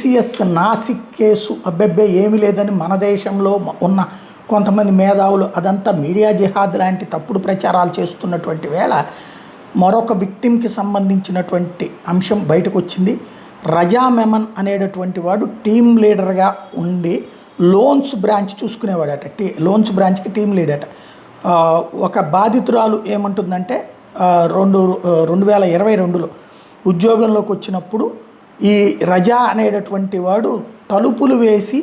TCS Nashik case అబ్బెబ్బే ఏమీ లేదని మన దేశంలో ఉన్న కొంతమంది మేధావులు అదంతా మీడియా జిహాద్ లాంటి తప్పుడు ప్రచారాలు చేస్తున్నటువంటి వేళ మరొక విక్టిమ్కి సంబంధించినటువంటి అంశం బయటకు వచ్చింది. రజా మెమన్ అనేటటువంటి వాడు టీమ్ లీడర్గా ఉండి లోన్స్ బ్రాంచ్ చూసుకునేవాడట. లోన్స్ బ్రాంచ్కి టీమ్ లీడర్. ఒక బాధితురాలు ఏమంటుందంటే 2022లో ఉద్యోగంలోకి వచ్చినప్పుడు ఈ రజా అనేటటువంటి వాడు తలుపులు వేసి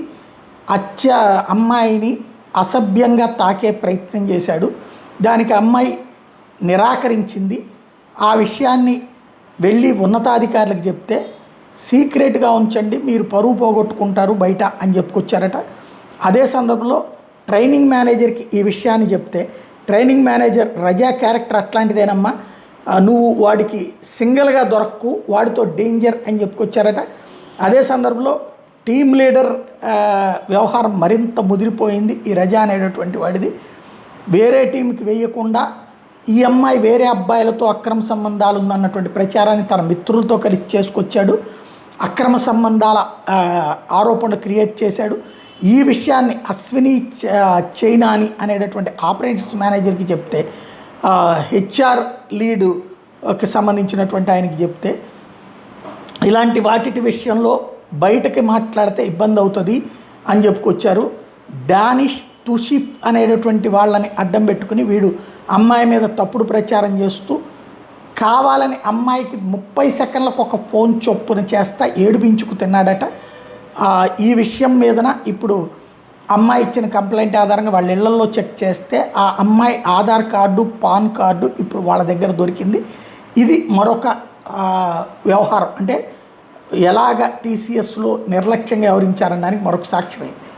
అమ్మాయిని అసభ్యంగా తాకే ప్రయత్నం చేశాడు. దానికి అమ్మాయి నిరాకరించింది. ఆ విషయాన్ని వెళ్ళి ఉన్నతాధికారులకు చెప్తే సీక్రెట్గా ఉంచండి, మీరు పరువు పోగొట్టుకుంటారు బయట అని చెప్పుకొచ్చారట. అదే సందర్భంలో ట్రైనింగ్ మేనేజర్కి ఈ విషయాన్ని చెప్తే ట్రైనింగ్ మేనేజర్ రజా క్యారెక్టర్ అట్లాంటిదేనమ్మా, నువ్వు వాడికి సింగిల్గా దొరక్కు, వాడితో డేంజర్ అని చెప్పుకొచ్చారట. అదే సందర్భంలో టీమ్ లీడర్ వ్యవహారం మరింత ముదిరిపోయింది. ఈ రజా అనేటటువంటి వాడిది వేరే టీంకి వేయకుండా ఈ అమ్మాయి వేరే అబ్బాయిలతో అక్రమ సంబంధాలు ఉందన్నటువంటి ప్రచారాన్ని తన మిత్రులతో కలిసి చేసుకొచ్చాడు. అక్రమ సంబంధాల ఆరోపణలు క్రియేట్ చేశాడు. ఈ విషయాన్ని అశ్విని చైనాని అనేటటువంటి ఆపరేషన్స్ మేనేజర్కి చెప్తే హెచ్ఆర్ లీడ్కి సంబంధించినటువంటి ఆయనకి చెప్తే ఇలాంటి వాటి విషయంలో బయటకి మాట్లాడితే ఇబ్బంది అవుతుంది అని చెప్పుకొచ్చారు. డానిష్ తుషిఫ్ అనేటటువంటి వాళ్ళని అడ్డం పెట్టుకుని వీడు అమ్మాయి మీద తప్పుడు ప్రచారం చేస్తూ కావాలని అమ్మాయికి 30 సెకండ్లకు ఒక ఫోన్ చొప్పున చేస్తా ఏడిపించుకు తిన్నాడట. ఈ విషయం మీదన ఇప్పుడు అమ్మాయి ఇచ్చిన కంప్లైంట్ ఆధారంగా వాళ్ళ ఇళ్లలో చెక్ చేస్తే ఆ అమ్మాయి ఆధార్ కార్డు పాన్ కార్డు ఇప్పుడు వాళ్ళ దగ్గర దొరికింది. ఇది మరొక వ్యవహారం, అంటే ఎలాగ టీసీఎస్లో నిర్లక్ష్యంగా వ్యవహరించారనడానికి మరొక సాక్ష్యమైంది.